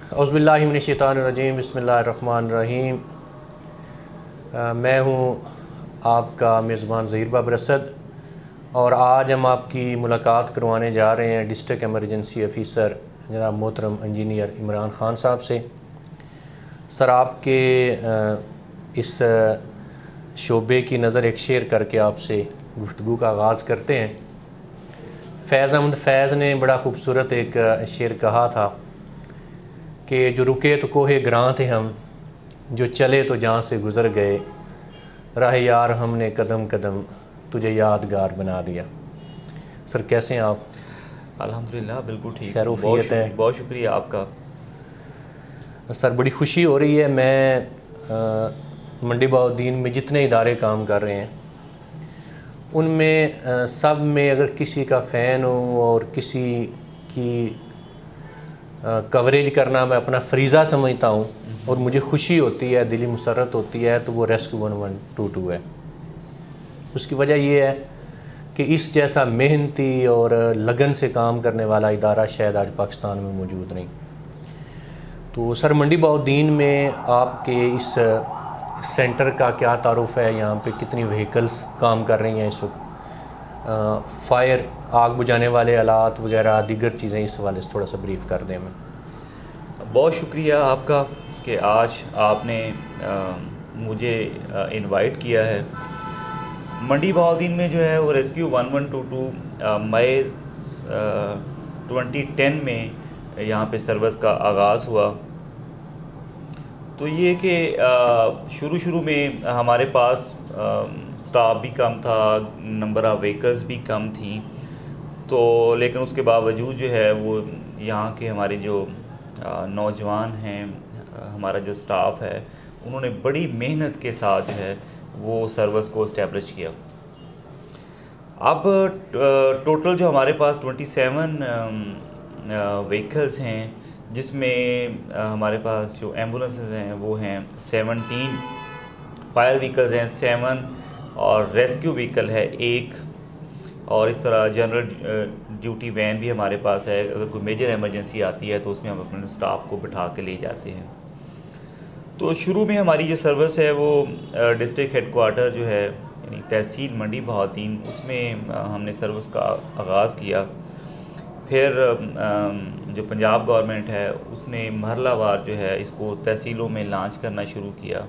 औज़ुबिल्लाहि मिनश्शैतानिर्रजीम बिस्मिल्लाहिर्रहमानिर्रहीम। मैं हूँ आपका मेज़बान ज़हीर बाबर असद और आज हम आपकी मुलाकात करवाने जा रहे हैं डिस्ट्रिक्ट एमरजेंसी ऑफ़िसर जनाब मोहतरम इंजीनियर इमरान ख़ान साहब से। सर, आपके इस शोबे की नज़र एक शेर करके आपसे गुफ्तगू का आगाज़ करते हैं। फैज़ अहमद फैज़ ने बड़ा ख़ूबसूरत एक शेर कहा था कि जो रुके तो कोहे ग्रां थे हम, जो चले तो जहाँ से गुज़र गए, राह यार हमने कदम कदम तुझे यादगार बना दिया। सर, कैसे हैं आप? अल्हम्दुलिल्लाह बिल्कुल ठीक, खैरूफियत है। बहुत शुक्रिया आपका। सर, बड़ी खुशी हो रही है। मैं मंडी बहाउद्दीन में जितने इदारे काम कर रहे हैं उनमें सब में अगर किसी का फ़ैन हो और किसी की कवरेज करना मैं अपना फ़रीज़ा समझता हूँ और मुझे खुशी होती है, दिली मुसरत होती है, तो वो रेस्क्यू 1122 है। उसकी वजह ये है कि इस जैसा मेहनती और लगन से काम करने वाला इदारा शायद आज पाकिस्तान में मौजूद नहीं। तो सर, मंडी बहाउद्दीन में आपके इस सेंटर का क्या तारुफ़ है? यहाँ पे कितनी व्हीकल्स काम कर रही हैं इस वक्त? फायर, आग बुझाने वाले आलात वगैरह दीगर चीज़ें, इस हवाले से थोड़ा सा ब्रीफ़ कर दें हमें। बहुत शुक्रिया आपका कि आज आपने मुझे इनवाइट किया है। मंडी बहाउद्दीन में जो है वो रेस्क्यू 1122 मई 2010 में यहाँ पे सर्विस का आगाज़ हुआ। तो ये कि शुरू में हमारे पास स्टाफ भी कम था, नंबर ऑफ़ व्हीकल्स भी कम थी, तो लेकिन उसके बावजूद जो है वो यहाँ के हमारे जो नौजवान हैं, हमारा जो स्टाफ है, उन्होंने बड़ी मेहनत के साथ जो है वो सर्विस को इस्टेब्लिश किया। अब टोटल जो हमारे पास 27 व्हीकल्स हैं, जिसमें हमारे पास जो एम्बुलेंसेस हैं वो हैं 17, फायर व्हीकल्स हैं 7 और रेस्क्यू व्हीकल है 1, और इस तरह जनरल ड्यूटी वैन भी हमारे पास है। अगर कोई मेजर इमरजेंसी आती है तो उसमें हम अपने स्टाफ को बिठा के ले जाते हैं। तो शुरू में हमारी जो सर्विस है वो डिस्ट्रिक्ट हेडक्वार्टर जो है यानी तहसील मंडी बहाउद्दीन, उसमें हमने सर्विस का आगाज़ किया। फिर जो पंजाब गवर्नमेंट है उसने महल्लावार जो है इसको तहसीलों में लॉन्च करना शुरू किया।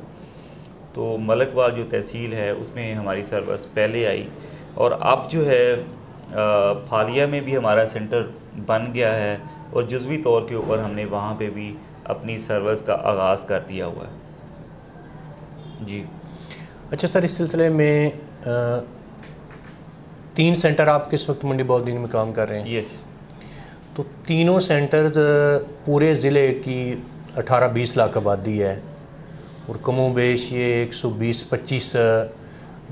तो मलकवार जो तहसील है उसमें हमारी सर्विस पहले आई, और अब जो है फालिया में भी हमारा सेंटर बन गया है और जुज़वी तौर के ऊपर हमने वहाँ पे भी अपनी सर्विस का आगाज़ कर दिया हुआ है। जी अच्छा सर, इस सिलसिले में 3 सेंटर आप किस वक्त मंडी बहाउद्दीन में काम कर रहे हैं? यस। तो तीनों सेंटर्स पूरे ज़िले की 18-20 लाख आबादी है और कमो बेश ये 120-25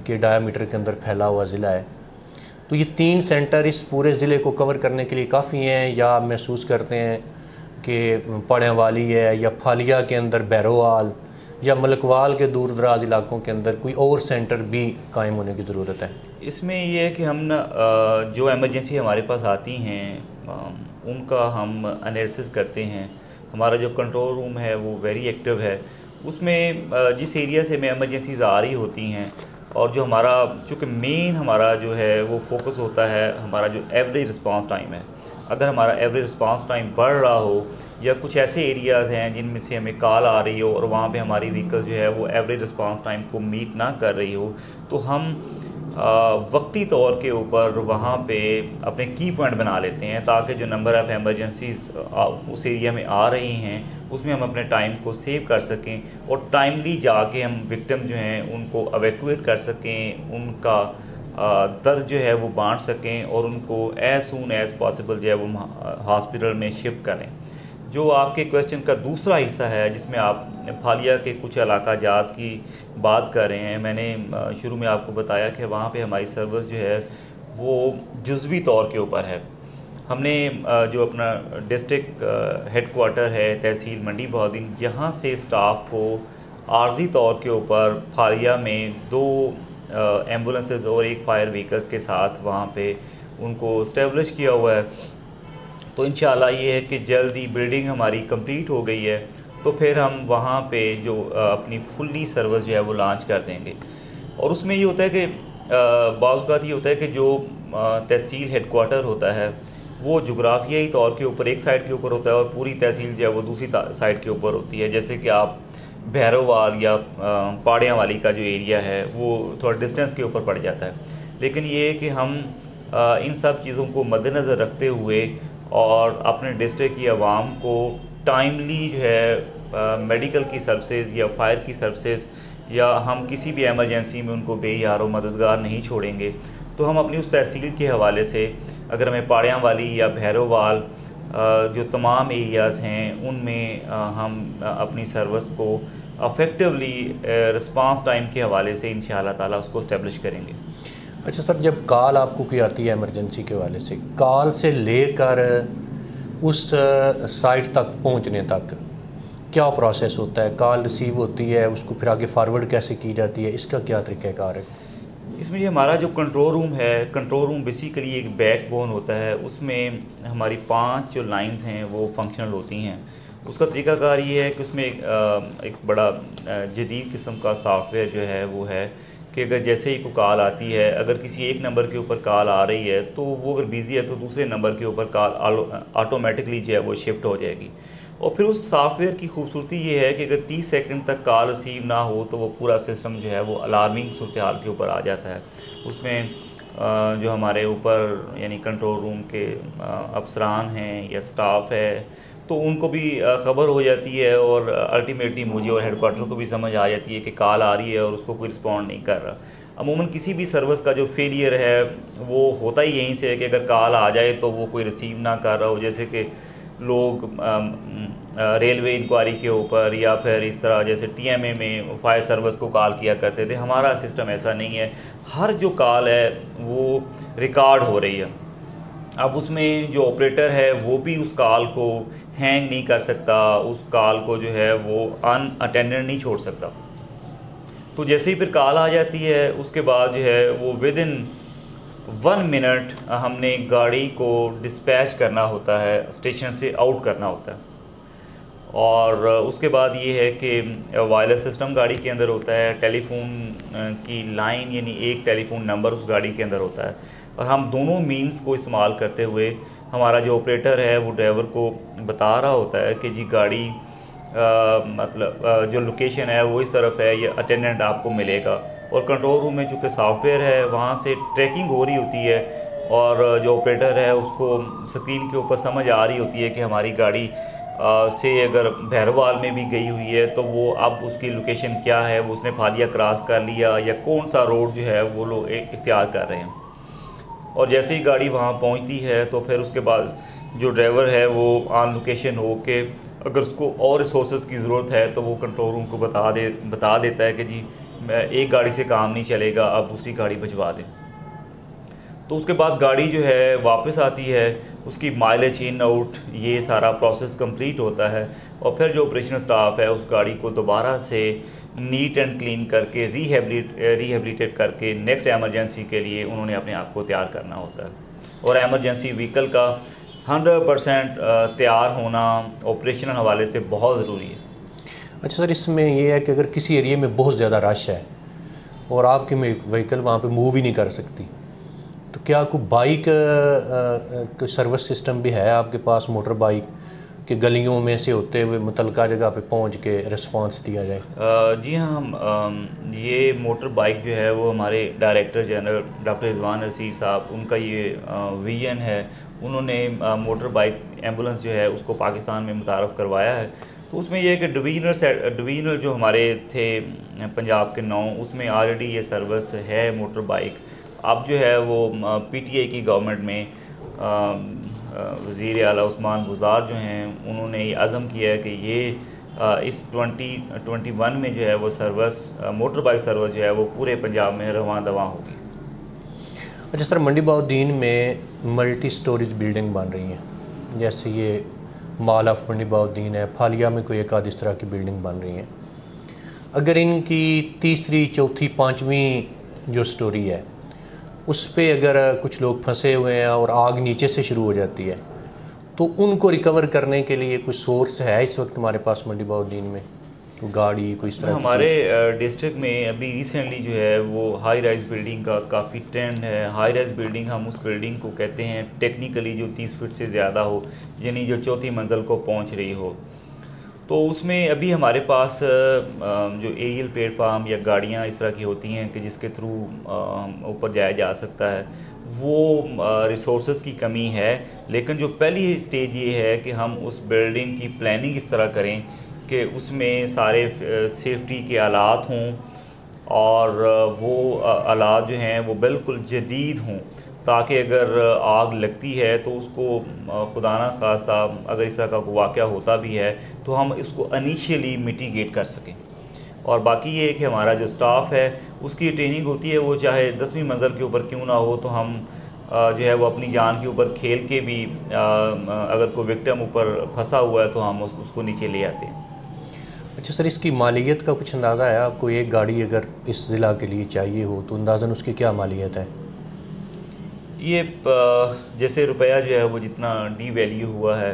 के डायामीटर के अंदर फैला हुआ ज़िला है। तो ये 3 सेंटर इस पूरे ज़िले को कवर करने के लिए काफ़ी हैं, या आप महसूस करते हैं कि पड़े वाली है या फालिया के अंदर बैरोवाल या मलकवाल के दूर दराज इलाकों के अंदर कोई और सेंटर भी कायम होने की ज़रूरत है? इसमें ये है कि हम ना जो एमरजेंसी हमारे पास आती हैं उनका हम एनालिसिस करते हैं। हमारा जो कंट्रोल रूम है वो वेरी एक्टिव है। उसमें जिस एरिया से में एमरजेंसीज आ रही होती हैं, और जो हमारा चूँकि मेन हमारा जो है वो फोकस होता है हमारा जो एवरेज रिस्पांस टाइम है। अगर हमारा एवरेज रिस्पांस टाइम बढ़ रहा हो या कुछ ऐसे एरियाज़ हैं जिनमें से हमें कॉल आ रही हो और वहाँ पे हमारी व्हीकल जो है वो एवरेज रिस्पांस टाइम को मीट ना कर रही हो, तो हम वक्ती तौर के ऊपर वहाँ पे अपने की पॉइंट बना लेते हैं, ताकि जो नंबर ऑफ़ एमरजेंसीज उस एरिया में आ रही हैं उसमें हम अपने टाइम को सेव कर सकें और टाइमली जाके हम विक्टिम जो हैं उनको एवैक्यूएट कर सकें, उनका दर्द जो है वो बांट सकें और उनको एज़ सून एज़ पॉसिबल जो है वो हॉस्पिटल में शिफ्ट करें। जो आपके क्वेश्चन का दूसरा हिस्सा है जिसमें आप फालिया के कुछ इलाका जात की बात कर रहे हैं, मैंने शुरू में आपको बताया कि वहाँ पे हमारी सर्विस जो है वो जुज़वी तौर के ऊपर है। हमने जो अपना डिस्ट्रिक्ट हेडक्वार्टर है तहसील मंडी बहाउद्दीन, यहाँ से स्टाफ को आर्जी तौर के ऊपर फालिया में 2 एम्बुलेंसेस और 1 फायर व्हीकल्स के साथ वहाँ पे उनको इस्टेब्लिश किया हुआ है। तो इंशाल्लाह ये है कि जल्द ही बिल्डिंग हमारी कंप्लीट हो गई है, तो फिर हम वहाँ पे जो अपनी फुल्ली सर्विस जो है वो लॉन्च कर देंगे। और उसमें ये होता है कि बाज़ औक़ात ये होता है कि जो तहसील हेडक्वार्टर होता है वो जोग्राफियाई तौर के ऊपर एक साइड के ऊपर होता है और पूरी तहसील जो है वो दूसरी साइड के ऊपर होती है। जैसे कि आप भैरववाल या पाड़ियाँ वाली का जो एरिया है वो थोड़ा डिस्टेंस के ऊपर पड़ जाता है। लेकिन ये है कि हम इन सब चीज़ों को मद्देनज़र रखते हुए और अपने डिस्ट्रिक्ट की आवाम को टाइमली जो है मेडिकल की सर्विसेज या फायर की सर्विसेज या हम किसी भी एमरजेंसी में उनको बेयारो मददगार नहीं छोड़ेंगे। तो हम अपनी उस तहसील के हवाले से अगर हमें पाड़ियाँ वाली या भैरववाल जो तमाम एरियाज़ हैं उनमें हम अपनी सर्विस को अफेक्टिवली रिस्पांस टाइम के हवाले से इंशाअल्लाह ताला उसको इस्टेब्लिश करेंगे। अच्छा सर, जब कॉल आपको कोई आती है इमरजेंसी के वाले से, कॉल से लेकर उस साइट तक पहुंचने तक क्या प्रोसेस होता है? कॉल रिसीव होती है, उसको फिर आगे फॉरवर्ड कैसे की जाती है, इसका क्या तरीक़ाकार है? इसमें ये हमारा जो कंट्रोल रूम है, कंट्रोल रूम बेसिकली एक बैकबोन होता है। उसमें हमारी 5 जो लाइंस हैं वो फंक्शनल होती हैं। उसका तरीक़ाकार ये है कि उसमें एक बड़ा जदीद किस्म का सॉफ्टवेयर जो है वो है कि अगर जैसे ही कोई कॉल आती है, अगर किसी एक नंबर के ऊपर कॉल आ रही है तो वो अगर बिज़ी है तो दूसरे नंबर के ऊपर कॉल ऑटोमेटिकली जो है वो शिफ्ट हो जाएगी। और फिर उस सॉफ्टवेयर की खूबसूरती ये है कि अगर 30 सेकंड तक कॉल रिसीव ना हो तो वो पूरा सिस्टम जो है वो अलार्मिंग सूरत हाल के ऊपर आ जाता है। उसमें जो हमारे ऊपर यानी कंट्रोल रूम के अफसरान हैं या स्टाफ है तो उनको भी ख़बर हो जाती है और अल्टीमेटली मुझे और हेडक्वार्टर को भी समझ आ जाती है कि कॉल आ रही है और उसको कोई रिस्पॉन्ड नहीं कर रहा। अमूमन किसी भी सर्विस का जो फेलियर है वो होता ही यहीं से है कि अगर कॉल आ जाए तो वो कोई रिसीव ना कर रहा हो। जैसे कि लोग रेलवे इंक्वायरी के ऊपर या फिर इस तरह जैसे टीएमए में फायर सर्विस को कॉल किया करते थे। हमारा सिस्टम ऐसा नहीं है, हर जो कॉल है वो रिकॉर्ड हो रही है। अब उसमें जो ऑपरेटर है वो भी उस कॉल को हैंग नहीं कर सकता, उस कॉल को जो है वो अनअटेंडेड नहीं छोड़ सकता। तो जैसे ही फिर कॉल आ जाती है उसके बाद जो है वो विद इन 1 मिनट हमने गाड़ी को डिस्पैच करना होता है, स्टेशन से आउट करना होता है। और उसके बाद ये है कि वायरलेस सिस्टम गाड़ी के अंदर होता है, टेलीफोन की लाइन यानी एक टेलीफोन नंबर उस गाड़ी के अंदर होता है और हम दोनों मीन्स को इस्तेमाल करते हुए हमारा जो ऑपरेटर है वो ड्राइवर को बता रहा होता है कि जी गाड़ी जो लोकेशन है वो इस तरफ है, ये अटेंडेंट आपको मिलेगा। और कंट्रोल रूम में चूँकि सॉफ्टवेयर है वहाँ से ट्रैकिंग हो रही होती है और जो ऑपरेटर है उसको स्क्रीन के ऊपर समझ आ रही होती है कि हमारी गाड़ी से अगर भैरववाल में भी गई हुई है तो वो अब उसकी लोकेशन क्या है, वो उसने फालिया क्रॉस कर लिया या कौन सा रोड जो है वो लोग इख्तियार कर रहे हैं। और जैसे ही गाड़ी वहाँ पहुँचती है तो फिर उसके बाद जो ड्राइवर है वो ऑन लोकेशन हो के अगर उसको और रिसोर्सेज की ज़रूरत है तो वो कंट्रोल रूम को बता देता है कि जी एक गाड़ी से काम नहीं चलेगा, आप दूसरी गाड़ी भिजवा दें। तो उसके बाद गाड़ी जो है वापस आती है, उसकी माइलेज इन आउट ये सारा प्रोसेस कंप्लीट होता है और फिर जो ऑपरेशनल स्टाफ है उस गाड़ी को दोबारा से नीट एंड क्लीन करके रिहेबिलिटेट करके नेक्स्ट एमरजेंसी के लिए उन्होंने अपने आप को तैयार करना होता है। और एमरजेंसी व्हीकल का 100% तैयार होना ऑपरेशनल हवाले से बहुत ज़रूरी है। अच्छा सर, इसमें यह है कि अगर किसी एरिया में बहुत ज़्यादा रश है और आपकी व्हीकल वहाँ पे मूव ही नहीं कर सकती तो क्या कोई बाइक कोई सर्विस सिस्टम भी है आपके पास, मोटर बाइक के गलियों में से होते हुए मुतलका जगह पे पहुँच के रिस्पांस दिया जाए? जी हाँ, ये मोटर बाइक जो है वो हमारे director general doctor Rizwan Rashid साहब उनका ये विजन है। उन्होंने मोटर बाइक एम्बुलेंस जो है उसको पाकिस्तान में मुतारफ़ करवाया है। तो उसमें यह है कि डिवीजनल जो हमारे थे पंजाब के 9 उसमें ऑलरेडी ये सर्विस है मोटर बाइक। अब जो है वो पीटीआई की गवर्नमेंट में वज़ीर आला उस्मान बुज़ार जो हैं उन्होंने ये अज़म किया है कि ये इस 2021 में जो है वो सर्विस मोटर बाइक सर्विस जो है वो पूरे पंजाब में रवां दवां होगी। अच्छा सर, मंडी बहाउद्दीन में मल्टी स्टोरेज बिल्डिंग बन रही हैं, जैसे ये मॉल ऑफ मंडी बहाउद्दीन है, फालिया में कोई एक आध इस तरह की बिल्डिंग बन रही हैं। अगर इनकी तीसरी, चौथी, 5वीं जो स्टोरी है उस पे अगर कुछ लोग फंसे हुए हैं और आग नीचे से शुरू हो जाती है तो उनको रिकवर करने के लिए कोई सोर्स है इस वक्त हमारे पास मंडी बहाउद्दीन में, कोई गाड़ी, कोई इस तरह की हमारे डिस्ट्रिक्ट में अभी रिसेंटली जो है वो हाई राइज बिल्डिंग का काफ़ी ट्रेंड है। हाई राइज बिल्डिंग, हम उस बिल्डिंग को कहते हैं टेक्निकली जो 30 फीट से ज़्यादा हो, यानी जो चौथी मंजिल को पहुंच रही हो। तो उसमें अभी हमारे पास जो एरियल प्लेटफार्म या गाड़ियां इस तरह की होती हैं कि जिसके थ्रू ऊपर जाया जा सकता है, वो रिसोर्सेज की कमी है। लेकिन जो पहली स्टेज ये है कि हम उस बिल्डिंग की प्लानिंग इस तरह करें कि उसमें सारे सेफ्टी के आलात हों और वो आलात जो हैं वो बिल्कुल जदीद हों, ताकि अगर आग लगती है तो उसको खुदा ना खास्ता अगर इस तरह का कोई वाक़या होता भी है तो हम इसको इनिशियली मिटिगेट कर सकें। और बाकी ये है कि हमारा जो स्टाफ है उसकी ट्रेनिंग होती है, वो चाहे 10वीं मंजिल के ऊपर क्यों ना हो, तो हम जो है वो अपनी जान के ऊपर खेल के भी अगर कोई विक्टिम ऊपर फंसा हुआ है तो हम उसको नीचे ले आते हैं। अच्छा सर, इसकी मालियत का कुछ अंदाज़ा है आपको? एक गाड़ी अगर इस ज़िला के लिए चाहिए हो तो अंदाज़न उसकी क्या मालियत है? ये जैसे रुपया जो है वो जितना डी वैल्यू हुआ है,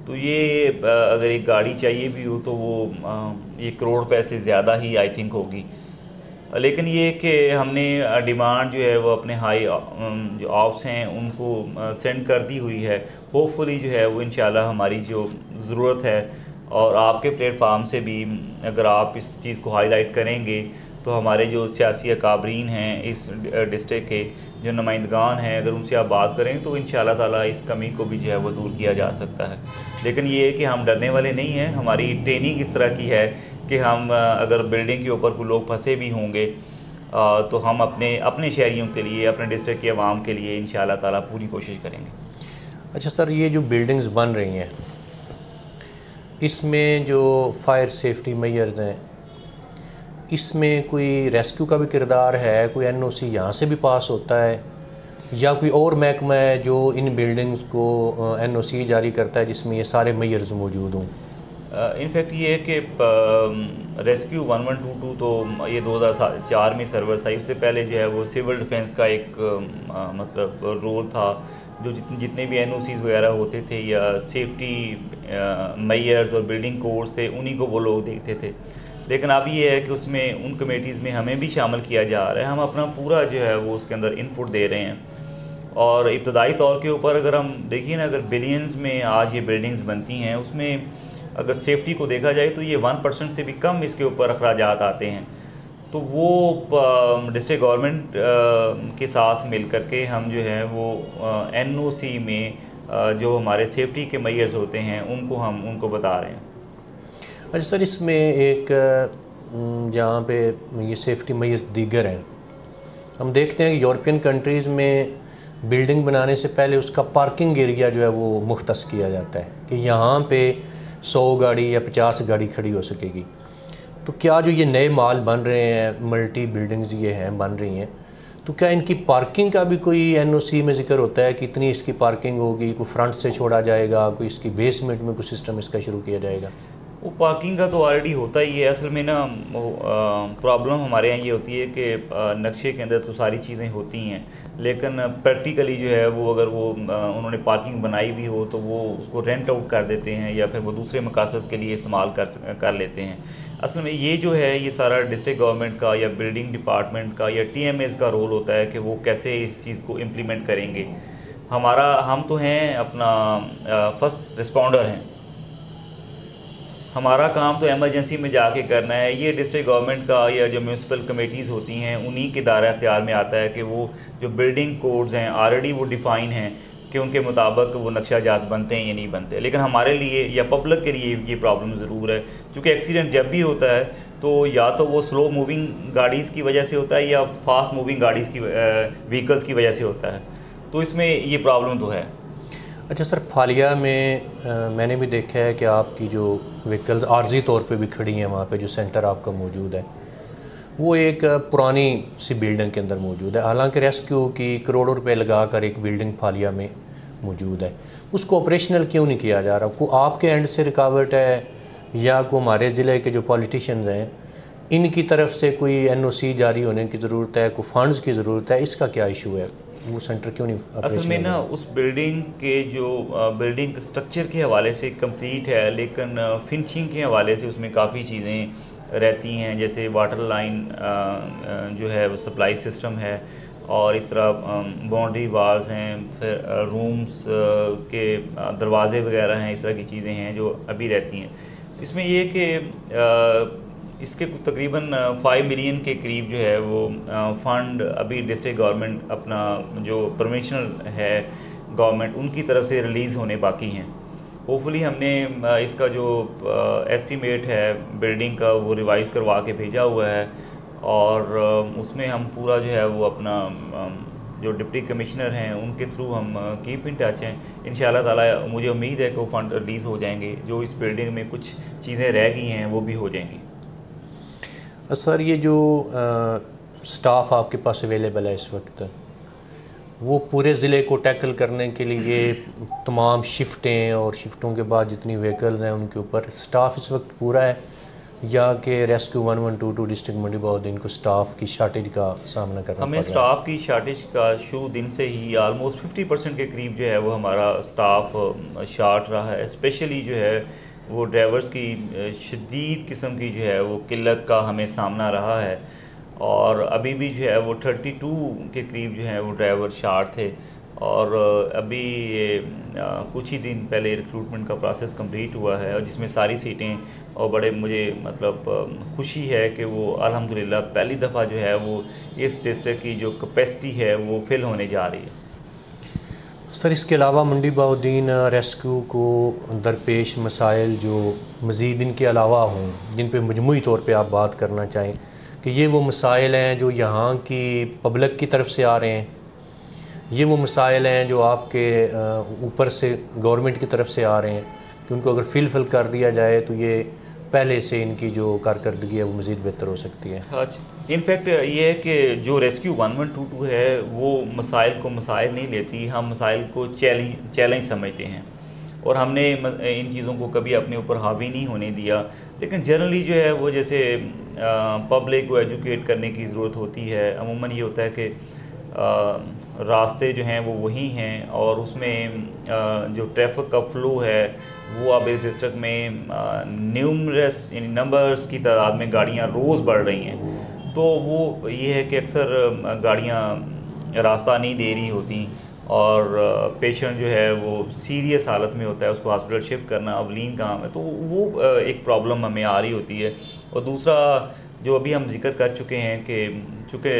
तो ये अगर एक गाड़ी चाहिए भी हो तो वो 1 करोड़ रुपए से ज़्यादा ही आई थिंक होगी। लेकिन ये कि हमने डिमांड जो है वो अपने हाई जो ऑप्स हैं उनको सेंड कर दी हुई है। होपफुली जो है वो इंशाल्लाह हमारी जो ज़रूरत है और आपके प्लेटफार्म से भी अगर आप इस चीज़ को हाईलाइट करेंगे तो हमारे जो सियासी अकाबरीन हैं इस डिस्ट्रिक्ट के जो नुमाइंदगान हैं, अगर उनसे आप बात करें तो इंशाल्लाह ताला इस कमी को भी जो है वो दूर किया जा सकता है। लेकिन ये है कि हम डरने वाले नहीं हैं। हमारी ट्रेनिंग इस तरह की है कि हम अगर बिल्डिंग के ऊपर कोई लोग फंसे भी होंगे तो हम अपने शहरियों के लिए, अपने डिस्ट्रिक्ट के अवाम के लिए इंशाल्लाह ताला पूरी कोशिश करेंगे। अच्छा सर, ये जो बिल्डिंग्स बन रही हैं इसमें जो फायर सेफ्टी मेजर्स हैं, इसमें कोई रेस्क्यू का भी किरदार है? कोई एनओसी यहाँ से भी पास होता है या कोई और महकमा है जो इन बिल्डिंग्स को एनओसी जारी करता है जिसमें ये सारे मेजर्स मौजूद हों? इनफैक्ट ये है कि रेस्क्यू 1122 तो ये 2004 में सर्विस आई। उससे पहले जो है वो सिविल डिफेंस का एक मतलब रोल था, जो जितने भी एनओसीज़ वगैरह होते थे या सेफ्टी मेजर्स और बिल्डिंग कोड्स थे, उन्हीं को वो लोग देखते थे। लेकिन अब ये है कि उसमें उन कमेटीज़ में हमें भी शामिल किया जा रहा है। हम अपना पूरा जो है वो उसके अंदर इनपुट दे रहे हैं। और इब्तदाई तौर के ऊपर अगर हम देखिए ना, अगर बिलियंस में आज ये बिल्डिंग्स बनती हैं, उसमें अगर सेफ्टी को देखा जाए तो ये 1% से भी कम इसके ऊपर अखराजात आते हैं। तो वो डिस्ट्रिक्ट गवर्नमेंट के साथ मिल कर के हम जो है वो एनओसी में जो हमारे सेफ्टी के मेजर्स होते हैं उनको बता रहे हैं। अच्छा सर, इसमें एक जहाँ पे ये सेफ्टी मेजर्स दीगर हैं, हम देखते हैं कि यूरोपियन कंट्रीज़ में बिल्डिंग बनाने से पहले उसका पार्किंग एरिया जो है वो मुख्तस किया जाता है कि यहाँ पे 100 गाड़ी या 50 गाड़ी खड़ी हो सकेगी। तो क्या जो ये नए माल बन रहे हैं, मल्टी बिल्डिंग्स ये हैं बन रही हैं, तो क्या इनकी पार्किंग का भी कोई एनओसी में जिक्र होता है कि इतनी इसकी पार्किंग होगी? कोई फ्रंट से छोड़ा जाएगा, कोई इसकी बेसमेंट में कोई सिस्टम इसका शुरू किया जाएगा? वो पार्किंग का तो ऑलरेडी होता ही है। असल में ना प्रॉब्लम हमारे यहाँ ये होती है कि नक्शे के अंदर तो सारी चीज़ें होती हैं, लेकिन प्रैक्टिकली जो है वो अगर वो उन्होंने पार्किंग बनाई भी हो तो वो उसको रेंट आउट कर देते हैं या फिर वो दूसरे मकासद के लिए इस्तेमाल कर लेते हैं। असल में ये जो है ये सारा डिस्ट्रिक्ट गवर्नमेंट का या बिल्डिंग डिपार्टमेंट का या टीएमएस का रोल होता है कि वो कैसे इस चीज़ को इम्प्लीमेंट करेंगे। हम तो हैं अपना फर्स्ट रिस्पॉन्डर हैं, हमारा काम तो एमरजेंसी में जाके करना है। ये डिस्ट्रिक्ट गवर्नमेंट का या जो म्यूनसिपल कमेटीज़ होती हैं उन्हीं के दायरा इख्तियार में आता है कि वो जो बिल्डिंग कोड्स हैं ऑलरेडी वो डिफ़ाइन हैं कि उनके मुताबिक वो नक्शाजात बनते हैं या नहीं बनते। लेकिन हमारे लिए या पब्लिक के लिए ये प्रॉब्लम ज़रूर है, क्योंकि एक्सीडेंट जब भी होता है तो या तो वो स्लो मूविंग गाड़ीज़ की वजह से होता है या फास्ट मूविंग गाड़ीज़ की व्हीकल्स की वजह से होता है। तो इसमें ये प्रॉब्लम तो है। अच्छा सर, फालिया में मैंने भी देखा है कि आपकी जो व्हीकल्स आर्जी तौर पे भी खड़ी हैं, वहाँ पे जो सेंटर आपका मौजूद है वो एक पुरानी सी बिल्डिंग के अंदर मौजूद है। हालांकि रेस्क्यू की करोड़ों रुपए लगाकर एक बिल्डिंग फालिया में मौजूद है, उसको ऑपरेशनल क्यों नहीं किया जा रहा? को आपके एंड से रुकावट है या को हमारे ज़िले के जो पॉलिटिशियंस हैं इनकी तरफ से कोई NOC जारी होने की ज़रूरत है, कोई फंड्स की ज़रूरत है, इसका क्या इशू है? वो सेंटर क्यों नहीं असल में ना उस बिल्डिंग के जो बिल्डिंग स्ट्रक्चर के हवाले से कंप्लीट है, लेकिन फिनिशिंग के हवाले से उसमें काफ़ी चीज़ें रहती हैं, जैसे वाटर लाइन जो है वो सप्लाई सिस्टम है, और इस तरह बाउंड्री वाल्स हैं, फिर रूम्स के दरवाज़े वगैरह हैं, इस तरह की चीज़ें हैं जो अभी रहती हैं। इसमें ये कि इसके तकरीबन 5 मिलियन के करीब जो है वो फ़ंड अभी डिस्ट्रिक्ट गवर्नमेंट अपना जो परमिशनल है गवर्नमेंट उनकी तरफ से रिलीज़ होने बाकी हैं। होपफुली हमने इसका जो एस्टीमेट है बिल्डिंग का वो रिवाइज़ करवा के भेजा हुआ है, और उसमें हम पूरा जो है वो अपना जो डिप्टी कमिश्नर हैं उनके थ्रू हम कीप इन टच हैं। इंशाल्लाह ताला मुझे उम्मीद है कि वो फ़ंड रिलीज़ हो जाएंगे, जो इस बिल्डिंग में कुछ चीज़ें रह गई हैं वो भी हो जाएंगी। सर, ये जो स्टाफ आपके पास अवेलेबल है इस वक्त, वो पूरे ज़िले को टैकल करने के लिए तमाम शिफ्टें और शिफ्टों के बाद जितनी व्हीकल्स हैं उनके ऊपर स्टाफ इस वक्त पूरा है, या कि रेस्क्यू 1122 डिस्ट्रिक्ट मंडी बहाउद्दीन को स्टाफ की शार्टेज का सामना करना हमें स्टाफ की शार्टेज का शुरू दिन से ही ऑलमोस्ट 50% के करीब जो है वो हमारा स्टाफ शार्ट रहा है। स्पेशली जो है वो ड्राइवर्स की शदीद किस्म की जो है वो किल्लत का हमें सामना रहा है, और अभी भी जो है वो 32 के करीब जो है वो ड्राइवर शार्ट थे, और अभी कुछ ही दिन पहले रिक्रूटमेंट का प्रोसेस कंप्लीट हुआ है, और जिसमें सारी सीटें, और बड़े मुझे मतलब खुशी है कि वो अल्हम्दुलिल्लाह पहली दफ़ा जो है वो इस डिस्ट्रिक्ट की जो कैपेसिटी है वो फिल होने जा रही है। सर, इसके अलावा मंडी बहाउद्दीन रेस्क्यू को दरपेश मसाइल जो मज़ीद इनके अलावा हों, जिन पे मजमूई तौर पे आप बात करना चाहें कि ये वो मसाइल हैं जो यहाँ की पब्लिक की तरफ से आ रहे हैं, ये वो मसाइल हैं जो आपके ऊपर से गवर्नमेंट की तरफ से आ रहे हैं कि उनको अगर फिल कर दिया जाए तो ये पहले से इनकी जो कारकर्दगी है वो मज़ीद बेहतर हो सकती है? अच्छा, इनफैक्ट ये है कि जो रेस्क्यू 1122 है वो मसाइल को मसाइल नहीं लेती, हम मसाइल को चैलेंज समझते हैं, और हमने इन चीज़ों को कभी अपने ऊपर हावी नहीं होने दिया। लेकिन जनरली जो है वो जैसे पब्लिक को एजुकेट करने की ज़रूरत होती है। अमूमन ये होता है कि रास्ते जो हैं वो वही हैं, और उसमें जो ट्रैफिक का फ़्लो है वो अब इस डिस्ट्रिक्ट में न्यूमरस नंबर्स की तादाद में गाड़ियाँ रोज़ बढ़ रही हैं, तो वो ये है कि अक्सर गाड़ियाँ रास्ता नहीं दे रही होती, और पेशेंट जो है वो सीरियस हालत में होता है, उसको हॉस्पिटल शिफ्ट करना अवलीन काम है, तो वो एक प्रॉब्लम हमें आ रही होती है। और दूसरा जो अभी हम जिक्र कर चुके हैं कि चूँकि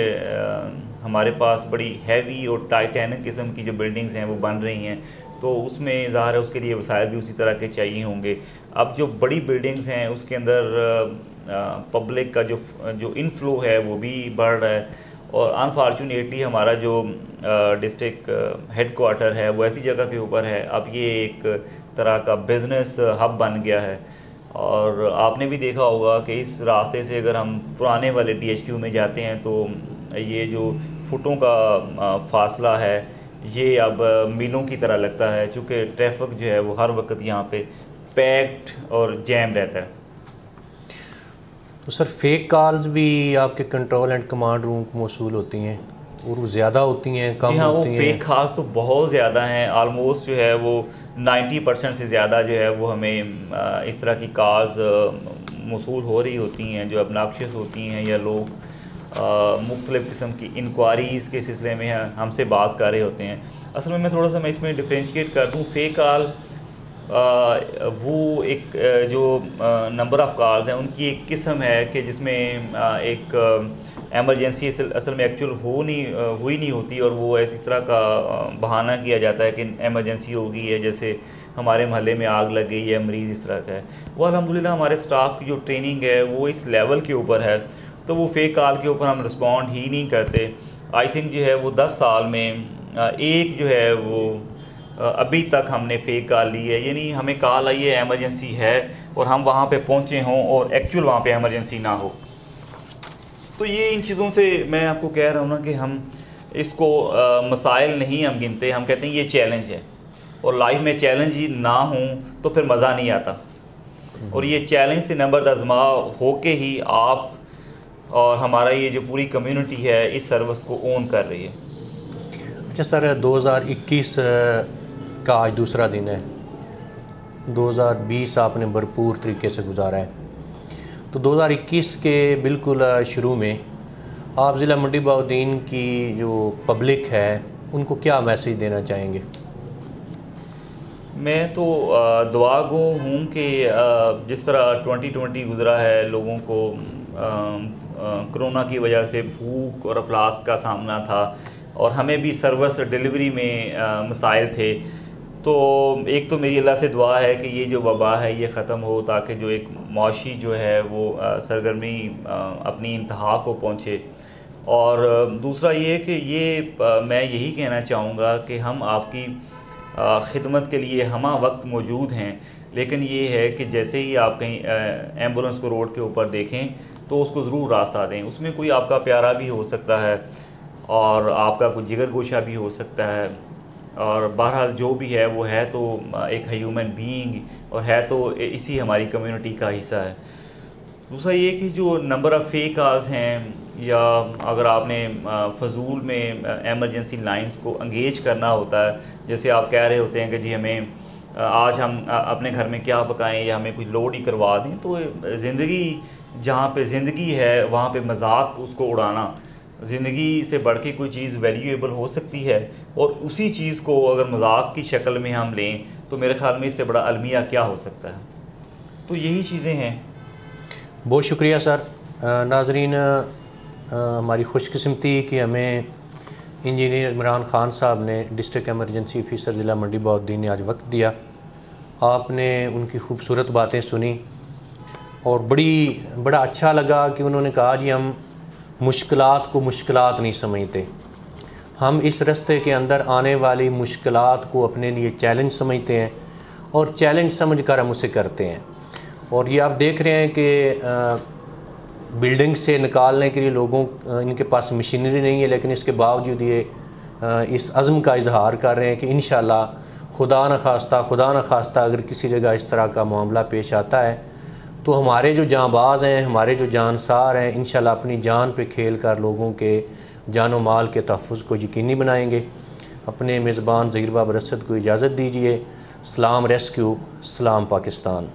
हमारे पास बड़ी हैवी और टाइटैनिक किस्म की जो बिल्डिंग्स हैं वो बन रही हैं, तो उसमें ज़ाहिर है उसके लिए वसाइल भी उसी तरह के चाहिए होंगे। अब जो बड़ी बिल्डिंग्स हैं उसके अंदर पब्लिक का जो इनफ्लो है वो भी बढ़ रहा है, और अनफॉर्चुनेटली हमारा जो डिस्ट्रिक्ट हेडक्वार्टर है वो ऐसी जगह के ऊपर है, अब ये एक तरह का बिज़नेस हब बन गया है। और आपने भी देखा होगा कि इस रास्ते से अगर हम पुराने वाले DHQ में जाते हैं तो ये जो फुटों का फासला है ये अब मीलों की तरह लगता है, चूँकि ट्रैफिक जो है वो हर वक्त यहाँ पे पैक्ड और जैम रहता है। तो सर, फेक कॉल्स भी आपके कंट्रोल एंड कमांड रूम को मौसूल होती हैं, और वो ज़्यादा होती हैं, कम हाँ, होती वो हैं? फेक कॉल्स तो बहुत ज़्यादा हैं, आलमोस्ट जो है वो 90% से ज़्यादा जो है वो हमें इस तरह की कॉल्स मौसूल हो रही होती हैं जो obnoxious होती हैं, या लोग मुख्तलिफ़ किस्म की इंक्वायरीज़ के सिलसिले में हमसे बात कर रहे होते हैं। असल में मैं थोड़ा सा इसमें डिफ्रेंशिएट कर दूँ। फेक कॉल वो एक जो नंबर ऑफ़ कॉल्स हैं उनकी एक किस्म है कि जिसमें एक एमरजेंसी असल में एक्चुअल हुई नहीं होती, और वो इस तरह का बहाना किया जाता है कि एमरजेंसी हो गई है, जैसे हमारे महल्ले में आग लग गई है, मरीज़ इस तरह का है। वो अल्हम्दुलिल्लाह हमारे स्टाफ की जो ट्रेनिंग है वो इस लेवल के ऊपर है, तो वो फेक कॉल के ऊपर हम रिस्पॉन्ड ही नहीं करते। आई थिंक जो है वो 10 साल में एक जो है वो अभी तक हमने फेक कॉल ली है, यानी हमें कॉल आई है एमरजेंसी है और हम वहाँ पे पहुँचे हों और एक्चुअल वहाँ पे एमरजेंसी ना हो। तो ये इन चीज़ों से मैं आपको कह रहा हूँ ना कि हम इसको मसाइल नहीं हम गिनते, हम कहते हैं ये चैलेंज है, और लाइफ में चैलेंज ही ना हो तो फिर मज़ा नहीं आता। और ये चैलेंज से नंबर आज़मा हो के ही आप और हमारा ये जो पूरी कम्युनिटी है इस सर्विस को ओन कर रही है। अच्छा सर, 2021 का आज दूसरा दिन है। 2020 आपने भरपूर तरीके से गुजारा है, तो 2021 के बिल्कुल शुरू में आप ज़िला मंडी बहाउद्दीन की जो पब्लिक है उनको क्या मैसेज देना चाहेंगे? मैं तो दुआ गो हूँ कि जिस तरह 2020 गुज़रा है, लोगों को कोरोना की वजह से भूख और अफलास का सामना था और हमें भी सर्विस डिलीवरी में मसाइल थे। तो एक तो मेरी अल्लाह से दुआ है कि ये जो वबा है ये ख़त्म हो, ताकि जो एक मुआशी जो है वो सरगर्मी अपनी इंतहा को पहुँचे। और दूसरा ये कि मैं यही कहना चाहूँगा कि हम आपकी खिदमत के लिए हमा वक्त मौजूद हैं, लेकिन ये है कि जैसे ही आप कहीं एम्बुलेंस को रोड के ऊपर देखें तो उसको ज़रूर रास्ता दें। उसमें कोई आपका प्यारा भी हो सकता है और आपका कोई जिगर गोशा भी हो सकता है, और बहरहाल जो भी है वो है तो एक ह्यूमन बीइंग और है तो इसी हमारी कम्युनिटी का हिस्सा है। दूसरा ये कि जो नंबर ऑफ़ फेक कॉल्स हैं, या अगर आपने फजूल में एमरजेंसी लाइंस को इंगेज करना होता है, जैसे आप कह रहे होते हैं कि जी हमें आज हम अपने घर में क्या पकाएं या हमें कुछ लोड ही करवा दें, तो ज़िंदगी जहाँ पे ज़िंदगी है वहाँ पे मजाक उसको उड़ाना, ज़िंदगी से बढ़ के कोई चीज़ वैल्यूएबल हो सकती है और उसी चीज़ को अगर मजाक की शक्ल में हम लें तो मेरे ख्याल में इससे बड़ा अलमिया क्या हो सकता है। तो यही चीज़ें हैं। बहुत शुक्रिया सर। नाजरीन, हमारी खुशकिस्मती कि हमें इंजीनियर इमरान ख़ान साहब ने डिस्ट्रिक्ट एमरजेंसी ऑफिसर ज़िला मंडी बहाउद्दीन ने आज वक्त दिया। आपने उनकी खूबसूरत बातें सुनी और बड़ा अच्छा लगा कि उन्होंने कहा जी हम मुश्किलात को मुश्किलात नहीं समझते, हम इस रास्ते के अंदर आने वाली मुश्किलात को अपने लिए चैलेंज समझते हैं और चैलेंज समझकर हम उसे करते हैं। और ये आप देख रहे हैं कि बिल्डिंग से निकालने के लिए लोगों इनके पास मशीनरी नहीं है, लेकिन इसके बावजूद ये इस अज़्म का इजहार कर रहे हैं कि इंशाअल्लाह खुदा न खास्ता अगर किसी जगह इस तरह का मामला पेश आता है तो हमारे जो जांबाज हैं, हमारे जो जानसार हैं, इंशाअल्लाह अपनी जान पे खेल कर लोगों के जानो माल के तहफ़्फ़ुज़ को यकीनी बनाएंगे। अपने मेज़बान ज़हीर बाबर असद को इजाज़त दीजिए। सलाम रेस्क्यू, सलाम पाकिस्तान।